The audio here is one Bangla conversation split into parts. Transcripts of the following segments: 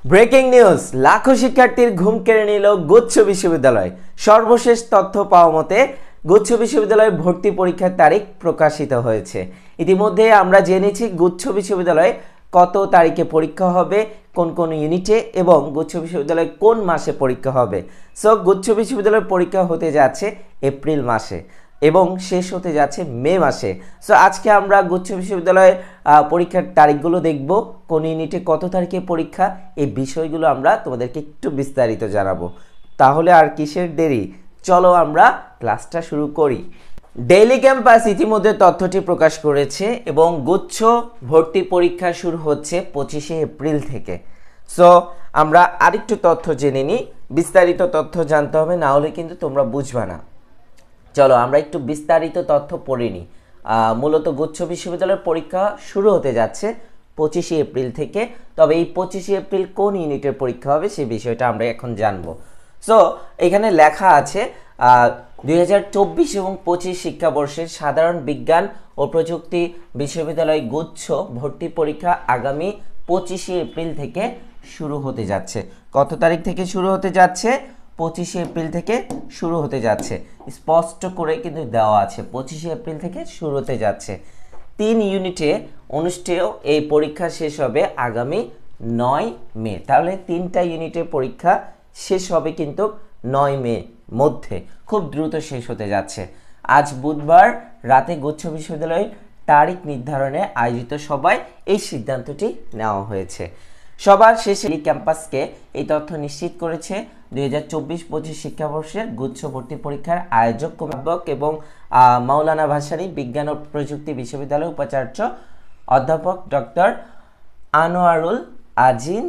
ব্রেকিং নিউজ, লাখো শিক্ষার্থীর ঘুম কেড়ে নিল গুচ্ছ বিশ্ববিদ্যালয়। সর্বশেষ তথ্য পাওয়া মতে গুচ্ছ বিশ্ববিদ্যালয়ে ভর্তি পরীক্ষার তারিখ প্রকাশিত হয়েছে। ইতিমধ্যে আমরা জেনেছি গুচ্ছ বিশ্ববিদ্যালয়ে কত তারিখে পরীক্ষা হবে, কোন কোন ইউনিটে, এবং গুচ্ছ বিশ্ববিদ্যালয়ে কোন মাসে পরীক্ষা হবে। সো গুচ্ছ বিশ্ববিদ্যালয়ের পরীক্ষা হতে যাচ্ছে এপ্রিল মাসে এবং শেষ হতে যাচ্ছে মে মাসে। সো আজকে আমরা গুচ্ছ বিশ্ববিদ্যালয়ের পরীক্ষার তারিখগুলো দেখব, কোন ইউনিটে কত তারিখে পরীক্ষা, এই বিষয়গুলো আমরা তোমাদেরকে একটু বিস্তারিত জানাবো। তাহলে আর কিসের দেরি, চলো আমরা ক্লাসটা শুরু করি। ডেইলি ক্যাম্পাস ইতিমধ্যে তথ্যটি প্রকাশ করেছে এবং গুচ্ছ ভর্তি পরীক্ষা শুরু হচ্ছে 25শে এপ্রিল থেকে। সো আমরা আরেকটু তথ্য জেনে নিই, বিস্তারিত তথ্য জানতে হবে, না হলে কিন্তু তোমরা বুঝবা না। চলো আমরা একটু বিস্তারিত তথ্য পড়ে নিই। মূলত গুচ্ছ বিশ্ববিদ্যালয়ের পরীক্ষা শুরু হতে যাচ্ছে 25শে এপ্রিল থেকে। তবে এই 25শে এপ্রিল কোন ইউনিটের পরীক্ষা হবে সেই বিষয়টা আমরা এখন জানবো। সো এখানে লেখা আছে 2024 এবং 25 শিক্ষাবর্ষের সাধারণ বিজ্ঞান ও প্রযুক্তি বিশ্ববিদ্যালয় গুচ্ছ ভর্তি পরীক্ষা আগামী 25শে এপ্রিল থেকে শুরু হতে যাচ্ছে। কত তারিখ থেকে শুরু হতে যাচ্ছে? 25শে এপ্রিল থেকে শুরু হতে যাচ্ছে। স্পষ্ট করে কিন্তু দেওয়া আছে 25শে এপ্রিল থেকে শুরু হতে যাচ্ছে। 3 ইউনিটে অনুষ্ঠেয় এই পরীক্ষা শেষ হবে আগামী 9 মে। তাহলে 3টা ইউনিটের পরীক্ষা শেষ হবে কিন্তু 9 মে মধ্যে, খুব দ্রুত শেষ হতে যাচ্ছে। আজ বুধবার রাতে গুচ্ছ বিশ্ববিদ্যালয়ের তারিখ নির্ধারণে আয়োজিত সভায় এই সিদ্ধান্তটি নেওয়া হয়েছে। সবার শেষে ক্যাম্পাসকে এই তথ্য নিশ্চিত করেছে 2024-25 শিক্ষাবর্ষের গুচ্ছ ভর্তি পরীক্ষার আয়োজক এবং মাওলানা ভাসানী বিজ্ঞান ও প্রযুক্তি বিশ্ববিদ্যালয়ের উপাচার্য অধ্যাপক ডক্টর আনোয়ারুল আজিম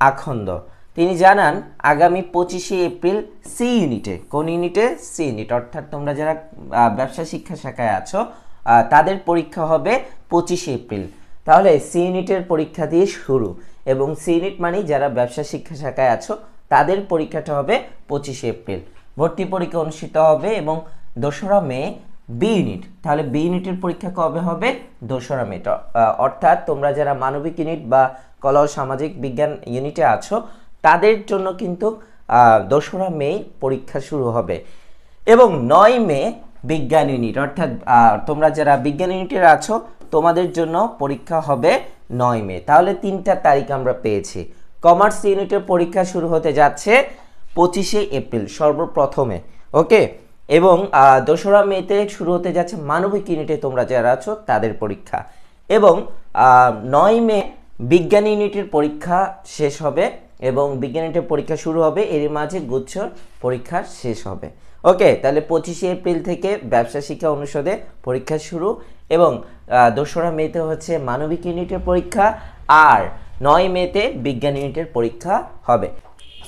আখন্দ। তিনি জানান, আগামী 25শে এপ্রিল সি ইউনিটে, কোন ইউনিটে? সি ইউনিট, অর্থাৎ তোমরা যারা ব্যবসা শিক্ষা শাখায় আছো তাদের পরীক্ষা হবে 25শে এপ্রিল। তাহলে সি ইউনিটের পরীক্ষা দিয়ে শুরু, এবং সি ইউনিট মানে যারা ব্যবসা শিক্ষা শাখায় আছো তাদের পরীক্ষাটা হবে 25শে এপ্রিল। ভর্তি পরীক্ষা অনুষ্ঠিত হবে এবং 2রা মে বি ইউনিট। তাহলে বি ইউনিটের পরীক্ষা কবে হবে? 2রা মে। অর্থাৎ তোমরা যারা মানবিক ইউনিট বা কলা ও সামাজিক বিজ্ঞান ইউনিটে আছো তাদের জন্য কিন্তু 2রা মে পরীক্ষা শুরু হবে এবং 9 মে বিজ্ঞান ইউনিট, অর্থাৎ তোমরা যারা বিজ্ঞান ইউনিটের আছো তোমাদের জন্য পরীক্ষা হবে 9 মে। তাহলে 3টা তারিখ আমরা পেয়েছি। কমার্স ইউনিটের পরীক্ষা শুরু হতে যাচ্ছে 25শে এপ্রিল সর্বপ্রথমে, ওকে। এবং 2রা মেতে শুরু হতে যাচ্ছে মানবিক ইউনিটে তোমরা যারা আছো তাদের পরীক্ষা, এবং 9 মে বিজ্ঞান ইউনিটের পরীক্ষা শেষ হবে এবং বিজ্ঞান ইউনিটের পরীক্ষা শুরু হবে, এর মাঝে গুচ্ছ পরীক্ষা শেষ হবে, ওকে। তাহলে 25শে এপ্রিল থেকে ব্যবসা শিক্ষা অনুষদে পরীক্ষা শুরু এবং 2রা মেতে হচ্ছে মানবিক ইউনিটের পরীক্ষা, আর 9 মেতে বিজ্ঞান ইউনিটের পরীক্ষা হবে।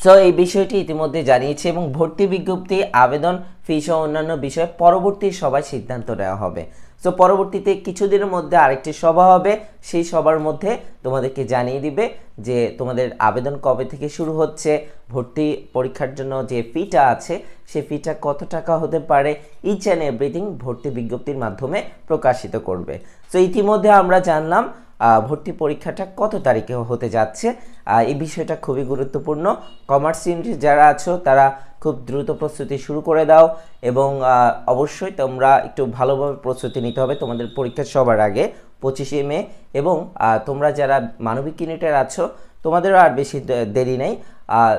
সো এই বিষয়টি ইতিমধ্যে জানিয়েছে এবং ভর্তি বিজ্ঞপ্তি, আবেদন ফি সহ অন্যান্য বিষয়ে পরবর্তী সভায় সিদ্ধান্ত নেওয়া হবে। সো পরবর্তীতে কিছুদিনের মধ্যে আরেকটি সভা হবে, সেই সভার মধ্যে তোমাদেরকে জানিয়ে দিবে যে তোমাদের আবেদন কবে থেকে শুরু হচ্ছে, ভর্তি পরীক্ষার জন্য যে ফিটা আছে সেই ফিটা কত টাকা হতে পারে, ইচ অ্যান্ড এভরিথিং ভর্তি বিজ্ঞপ্তির মাধ্যমে প্রকাশিত করবে। সো ইতিমধ্যে আমরা জানলাম ভর্তি পরীক্ষাটা কত তারিখে হতে যাচ্ছে। এই বিষয়টা খুবই গুরুত্বপূর্ণ। কমার্স ইউনিটে যারা আছো তারা খুব দ্রুত প্রস্তুতি শুরু করে দাও এবং অবশ্যই তোমরা একটু ভালোভাবে প্রস্তুতি নিতে হবে তোমাদের পরীক্ষা সবার আগে 25শে মে। এবং তোমরা যারা মানবিক ইউনিটের আছো তোমাদেরও আর বেশি দেরি নেই,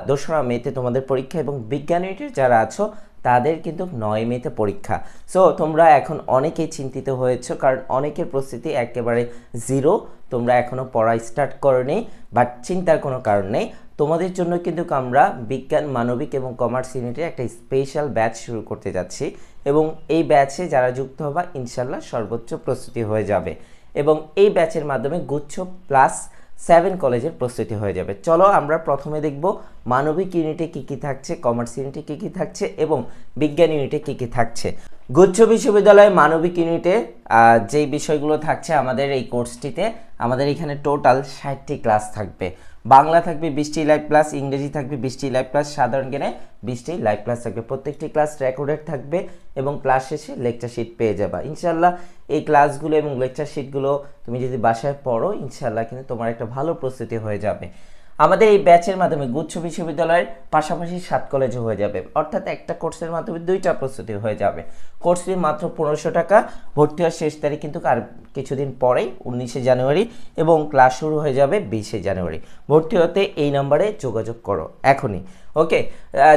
2রা মেতে তোমাদের পরীক্ষা, এবং বিজ্ঞান ইউনিটের যারা আছো তাদের কিন্তু 9 মেতে পরীক্ষা। সো তোমরা এখন অনেকেই চিন্তিত হয়েছো, কারণ অনেকের প্রস্তুতি একেবারে জিরো, তোমরা এখনও পড়া স্টার্ট করোনি, বাট চিন্তার কোনো কারণ নেই। তোমাদের জন্য কিন্তু আমরা বিজ্ঞান, মানবিক এবং কমার্স ইউনিটে একটা স্পেশাল ব্যাচ শুরু করতে যাচ্ছি এবং এই ব্যাচে যারা যুক্ত হবা ইনশাল্লাহ সর্বোচ্চ প্রস্তুতি হয়ে যাবে এবং এই ব্যাচের মাধ্যমে গুচ্ছ প্লাস 7 কলেজের প্রস্তুতি হয়ে যাবে। চলো আমরা প্রথমে দেখব মানবিক ইউনিটে কী কী থাকছে, কমার্স ইউনিটে কী কী থাকছে এবং বিজ্ঞান ইউনিটে কী কী থাকছে। গুচ্ছ বিশ্ববিদ্যালয়ে মানবিক ইউনিটে যেই বিষয়গুলো থাকছে আমাদের এই কোর্সটিতে, আমাদের এখানে টোটাল 60টি ক্লাস থাকবে। বাংলা থাকবে 20টি লাইভ ক্লাস, ইংরেজি থাকবে 20টি লাইভ ক্লাস, সাধারণ জ্ঞানে 20টি লাইভ ক্লাস থাকবে। প্রত্যেকটি ক্লাস রেকর্ডেড থাকবে এবং ক্লাস শেষে লেকচার শিট পেয়ে যাবা ইনশাল্লাহ। এই ক্লাসগুলো এবং লেকচার শিটগুলো তুমি যদি বাসায় পড়ো ইনশাল্লাহ কিন্তু তোমার একটা ভালো প্রস্তুতি হয়ে যাবে। আমাদের এই ব্যাচের মাধ্যমে গুচ্ছ বিশ্ববিদ্যালয়ের পাশাপাশি 7 কলেজে হয়ে যাবে, অর্থাৎ একটা কোর্সের মাধ্যমে 2টা প্রস্তুতি হয়ে যাবে। কোর্স ফি মাত্র 1500 টাকা। ভর্তি হওয়ার শেষ তারিখ কিন্তু আর কিছুদিন পরেই 19শে জানুয়ারি, এবং ক্লাস শুরু হয়ে যাবে 20শে জানুয়ারি। ভর্তি হতে এই নাম্বারে যোগাযোগ করো এখনই। ওকে,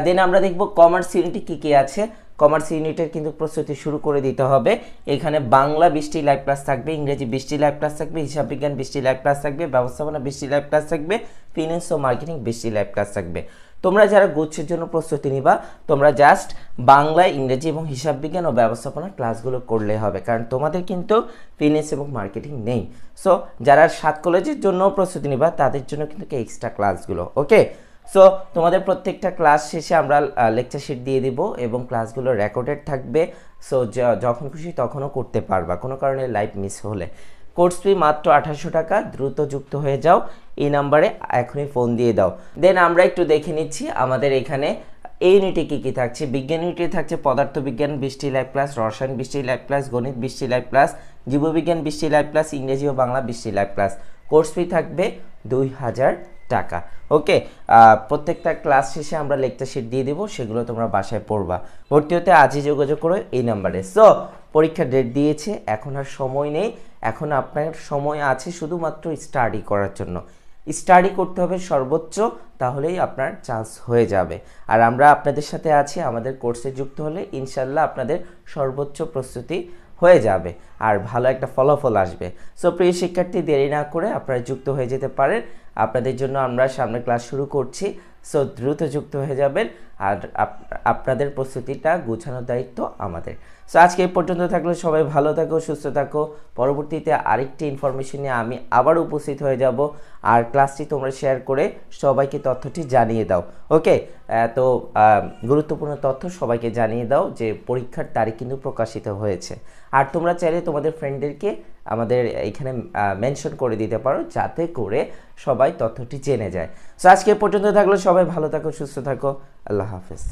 দেন আমরা দেখব কমার্স ইউনিটে কী কী আছে। কমার্স ইউনিটের কিন্তু প্রস্তুতি শুরু করে দিতে হবে। এখানে বাংলা 20টি লাইভ ক্লাস থাকবে, ইংরেজি 20টি লাইভ ক্লাস থাকবে, হিসাব বিজ্ঞান 20টি লাইভ ক্লাস থাকবে, ব্যবস্থাপনা 20টি লাইভ ক্লাস থাকবে, ফিন্যান্স ও মার্কেটিং 20টি লাইভ ক্লাস থাকবে। তোমরা যারা গুচ্ছের জন্য প্রস্তুতি নিবা, তোমরা জাস্ট বাংলা, ইংরেজি এবং হিসাব বিজ্ঞান ও ব্যবস্থাপনা ক্লাসগুলো করলে হবে, কারণ তোমাদের কিন্তু ফিন্যান্স এবং মার্কেটিং নেই। সো যারা 7 কলেজের জন্য প্রস্তুতি নিবা তাদের জন্য কিন্তু এক্সট্রা ক্লাসগুলো। ওকে, সো তোমাদের প্রত্যেকটা ক্লাস শেষে আমরা লেকচার শিট দিয়ে দিব এবং ক্লাসগুলো রেকর্ডেড থাকবে। সো যখন খুশি তখনও করতে পারবা, কোনো কারণে লাইভ মিস হলে। কোর্স ফি মাত্র 2800 টাকা। দ্রুত যুক্ত হয়ে যাও, এই নাম্বারে এখনই ফোন দিয়ে দাও। দেন আমরা একটু দেখে নিচ্ছি আমাদের এখানে এই ইউনিটে কী কী থাকছে। বিজ্ঞান ইউনিটে থাকছে পদার্থবিজ্ঞান 20টি লাইভ ক্লাস, রসায়ন 20টি লাইভ ক্লাস, গণিত 20টি লাইভ ক্লাস, জীববিজ্ঞান 20টি লাইভ ক্লাস, ইংরেজি ও বাংলা 20টি লাইভ ক্লাস। কোর্স ফি থাকবে 2000 টাকা। ওকে, প্রত্যেকটা ক্লাস শেষে আমরা লেকচার শিট দিয়ে দেবো, সেগুলো তোমরা বাসায় পড়বা। ভর্তি হতে আজই যোগাযোগ করো এই নাম্বারে। সো পরীক্ষার ডেট দিয়েছে, এখন আর সময় নেই, এখন আপনার সময় আছে শুধুমাত্র স্টাডি করার জন্য। স্টাডি করতে হবে সর্বোচ্চ, তাহলেই আপনার চান্স হয়ে যাবে। আর আমরা আপনাদের সাথে আছি, আমাদের কোর্সে যুক্ত হলে ইনশাল্লাহ আপনাদের সর্বোচ্চ প্রস্তুতি হয়ে যাবে আর ভালো একটা ফলাফল আসবে। সো প্রিয় শিক্ষার্থী, দেরি না করে আপনারা যুক্ত হয়ে যেতে পারেন। আপনাদের জন্য আমরা সামনে ক্লাস শুরু করছি। সো দ্রুত যুক্ত হয়ে যাবেন, আর আপনাদের প্রস্তুতিটা গোছানোর দায়িত্ব আমাদের। সো আজকে এই পর্যন্ত থাকলে সবাই ভালো থাকো, সুস্থ থাকো। পরবর্তীতে আরেকটি ইনফরমেশন নিয়ে আমি আবার উপস্থিত হয়ে যাব, আর ক্লাসটি তোমরা শেয়ার করে সবাইকে তথ্যটি জানিয়ে দাও। ওকে, তো গুরুত্বপূর্ণ তথ্য সবাইকে জানিয়ে দাও যে পরীক্ষার তারিখ কিন্তু প্রকাশিত হয়েছে। আর তোমরা চাইলে তোমাদের ফ্রেন্ডদেরকে আমাদের এখানে মেনশন করে দিতে পারো, যাতে করে সবাই তথ্যটি জেনে যায়। সো আজকে পর্যন্ত থাকলে সবাই ভালো থাকো, সুস্থ থাকো। আল্লাহ হাফেজ।